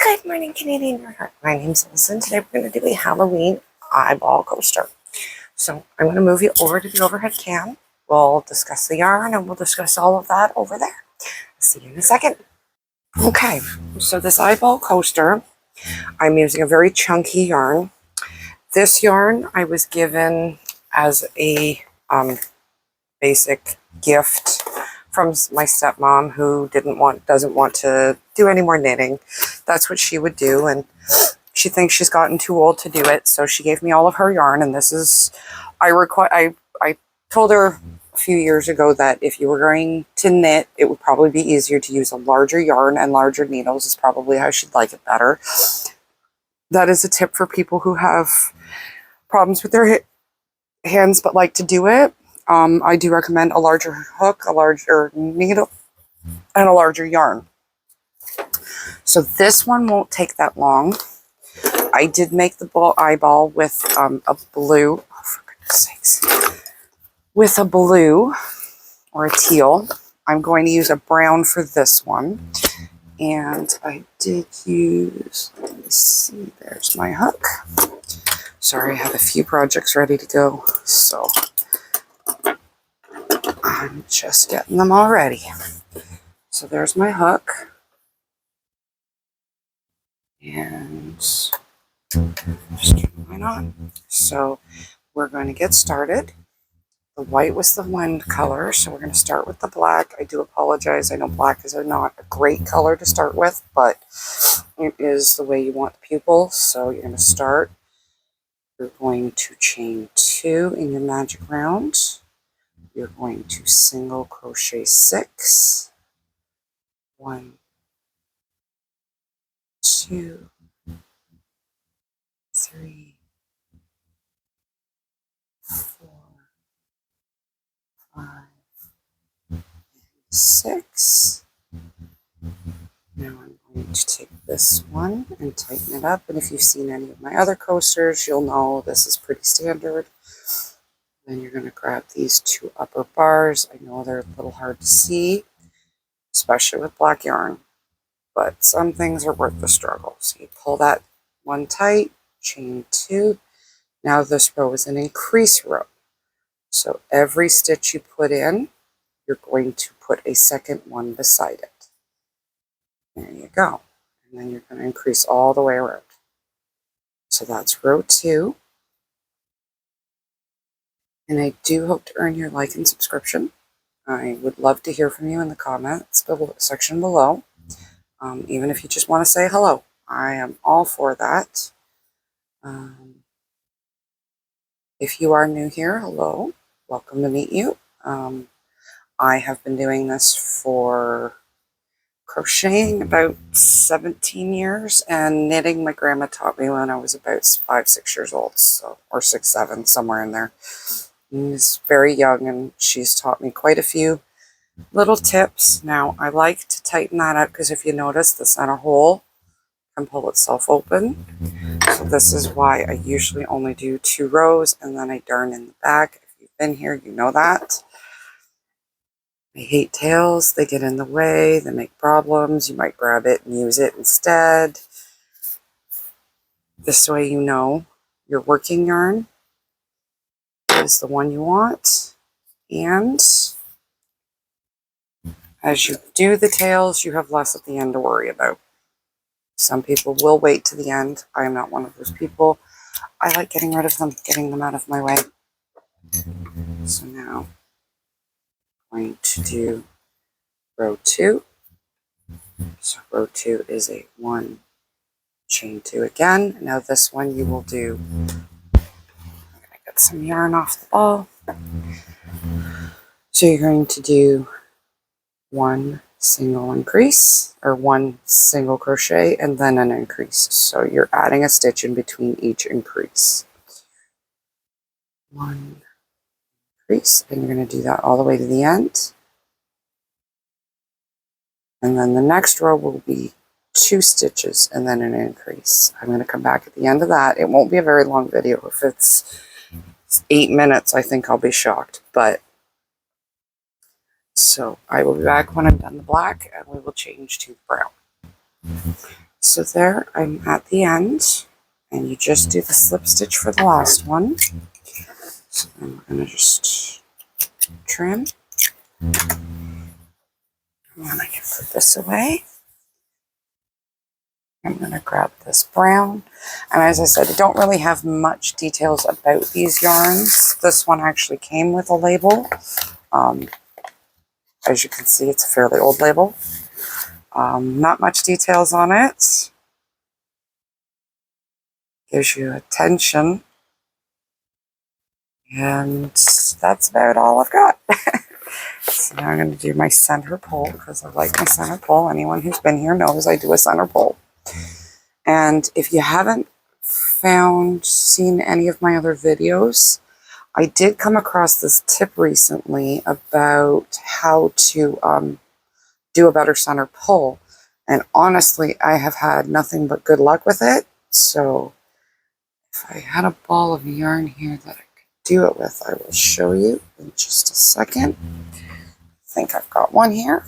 Good morning, Canadian Heart. My name's Wilson. Today we're going to do a Halloween eyeball coaster. So I'm going to move you over to the overhead cam. We'll discuss the yarn and we'll discuss all of that over there. See you in a second. Okay, so this eyeball coaster, I'm using a very chunky yarn. This yarn I was given as a basic gift from my stepmom, who doesn't want to do any more knitting. That's what she would do, and she thinks she's gotten too old to do it, so she gave me all of her yarn. And this is, I told her a few years ago that if you were going to knit, it would probably be easier to use a larger yarn, and larger needles is probably how she'd like it better. That is a tip for people who have problems with their hands but like to do it. I do recommend a larger hook, a larger needle, and a larger yarn. So this one won't take that long. I did make the eyeball with a blue, oh, for goodness sakes, with a blue or a teal. I'm going to use a brown for this one. And I did use, let me see, there's my hook. Sorry, I have a few projects ready to go, so I'm just getting them all ready. So there's my hook. And just turn mine on. So we're going to get started. The white was the blend color, so we're going to start with the black. I do apologize. I know black is not a great color to start with, but it is the way you want the pupil. So you're going to start. You're going to chain 2 in your magic round. You're going to single crochet 6. 1, 2, 3, 4, 5, 6. Now I'm going to take this one and tighten it up. And if you've seen any of my other coasters, you'll know this is pretty standard. Then you're going to grab these 2 upper bars. I know they're a little hard to see, especially with black yarn, but some things are worth the struggle. So you pull that one tight, chain 2. Now this row is an increase row. So every stitch you put in, you're going to put a second one beside it. There you go. And then you're going to increase all the way around. So that's row 2. And I do hope to earn your like and subscription. I would love to hear from you in the comments section below. Even if you just want to say hello, I am all for that. If you are new here, hello, welcome to meet you. I have been doing this for crocheting about 17 years, and knitting my grandma taught me when I was about 5, 6 years old, so, or 6, 7, somewhere in there. I was very young, and she's taught me quite a few little tips. Now, I like to tighten that up because if you notice, the center hole can pull itself open. So this is why I usually only do 2 rows, and then I darn in the back. If you've been here, you know that. I hate tails. They get in the way. They make problems. You might grab it and use it instead. This way you know your working yarn is the one you want. And as you do the tails, you have less at the end to worry about. Some people will wait to the end. I am not one of those people. I like getting rid of them, getting them out of my way. So now I'm going to do row 2. So row 2 is a 1, chain 2 again. Now this one you will do, I'm going to get some yarn off the ball. So you're going to do 1 single increase, or 1 single crochet, and then an increase. So you're adding a stitch in between each increase. 1 increase, and you're going to do that all the way to the end. And then the next row will be 2 stitches and then an increase. I'm going to come back at the end of that. It won't be a very long video. If it's 8 minutes, I think I'll be shocked. But so I will be back when I'm done the black, and we will change to brown. So there, I'm at the end, and you just do the slip stitch for the last one. So then we're going to just trim. And then I can put this away. I'm going to grab this brown. And as I said, I don't really have much details about these yarns. This one actually came with a label. As you can see, it's a fairly old label. Not much details on it. Gives you a tension. And that's about all I've got. So now I'm going to do my center pull because I like my center pull. Anyone who's been here knows I do a center pull. And if you haven't seen any of my other videos, I did come across this tip recently about how to do a better center pull. And honestly, I have had nothing but good luck with it. So if I had a ball of yarn here that I could do it with, I will show you in just a second. I think I've got one here.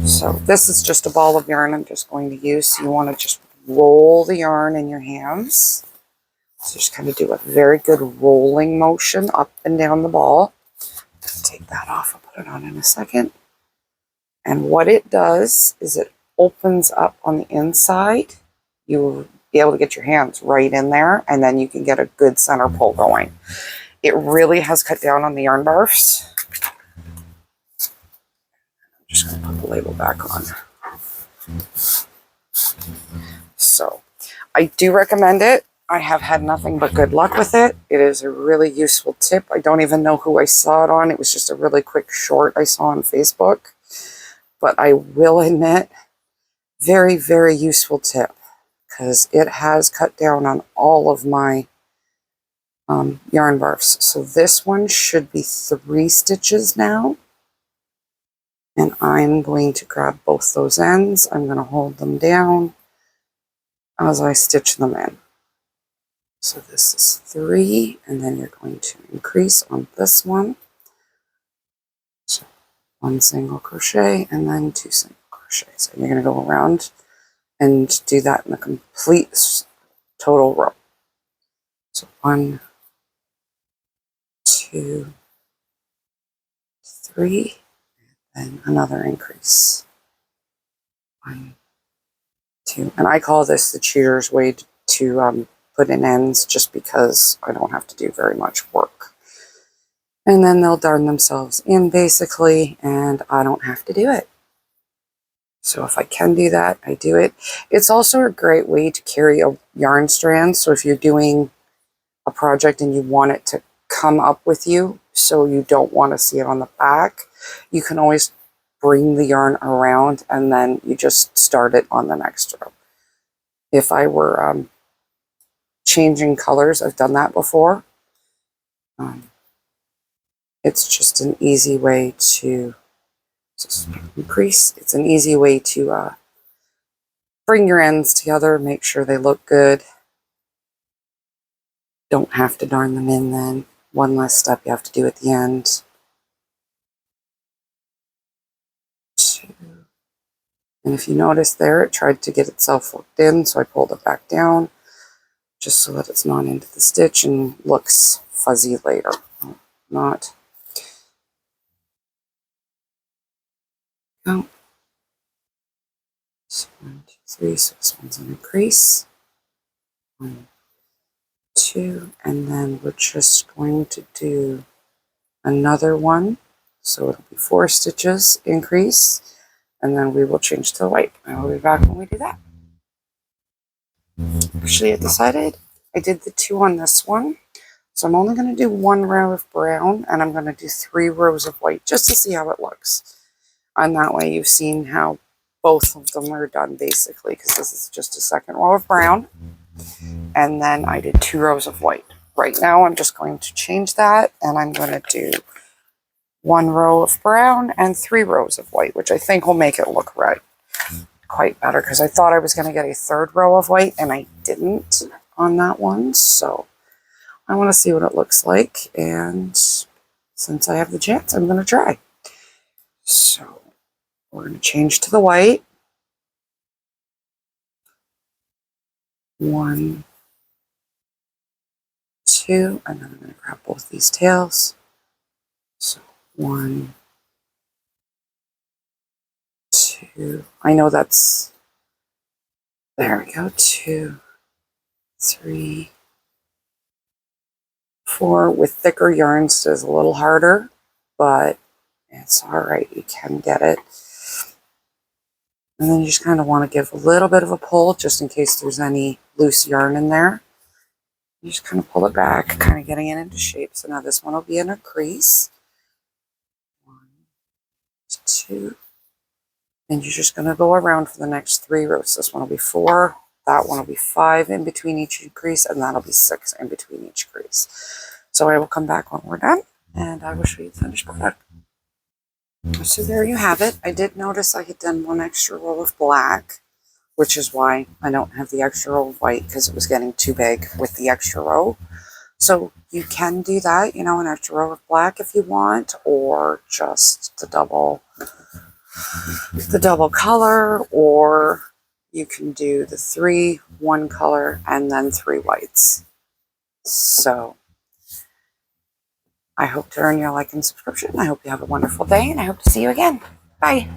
So this is just a ball of yarn I'm just going to use. So you want to just roll the yarn in your hands. So just kind of do a very good rolling motion up and down the ball. Take that off, I'll put it on in a second. And what it does is it opens up on the inside. You'll be able to get your hands right in there, and then you can get a good center pull going. It really has cut down on the yarn barfs. I'm just going to put the label back on. So I do recommend it. I have had nothing but good luck with it. It is a really useful tip. I don't even know who I saw it on. It was just a really quick short I saw on Facebook. But I will admit, very, very useful tip because it has cut down on all of my yarn barfs. So this one should be 3 stitches now. And I'm going to grab both those ends. I'm going to hold them down as I stitch them in. So this is 3, and then you're going to increase on this one. So 1 single crochet and then 2 single crochets. And you're going to go around and do that in the complete total row. So 1, 2, 3, and another increase. 1, 2, and I call this the cheater's way to put in ends, just because I don't have to do very much work. And then they'll darn themselves in basically, and I don't have to do it. So if I can do that, I do it. It's also a great way to carry a yarn strand. So if you're doing a project and you want it to come up with you, so you don't want to see it on the back, you can always bring the yarn around and then you just start it on the next row. If I were changing colors, I've done that before. It's just an easy way to increase. It's an easy way to bring your ends together, make sure they look good. Don't have to darn them in then. One less step you have to do at the end. 2. And if you notice there, it tried to get itself hooked in, so I pulled it back down just so that it's not into the stitch and looks fuzzy later. Not. Go. So 1, 2, 3, so this one's an increase. 1, 2, and then we're just going to do another one. So it'll be 4 stitches increase, and then we will change to the white. I will be back when we do that. Actually, I decided I did the 2 on this one. So I'm only going to do 1 row of brown, and I'm going to do 3 rows of white just to see how it looks. And that way you've seen how both of them are done basically, because this is just a second row of brown. And then I did 2 rows of white. Right now I'm just going to change that, and I'm going to do 1 row of brown and 3 rows of white, which I think will make it look right quite better, because I thought I was going to get a 3rd row of white and I didn't on that one. So I want to see what it looks like, and since I have the chance, I'm going to try. So we're going to change to the white. 1, 2, and then I'm going to grab both these tails. So 1, 2. I know that's, there we go, 2, 3, 4. With thicker yarns, it's a little harder, but it's all right. You can get it. And then you just kind of want to give a little bit of a pull just in case there's any loose yarn in there. You just kind of pull it back, kind of getting it into shape. So now this one will be in a crease. 1, 2. And you're just going to go around for the next 3 rows. This one will be 4. That one will be 5 in between each crease. And that'll be 6 in between each crease. So I will come back when we're done. And I will show you the finished product. So there you have it. I did notice I had done 1 extra row of black, which is why I don't have the extra row of white, because it was getting too big with the extra row. So you can do that, you know, an extra row of black if you want, or just the double color, or you can do the 3, 1 color, and then 3 whites. So I hope to earn your like and subscription. I hope you have a wonderful day, and I hope to see you again. Bye.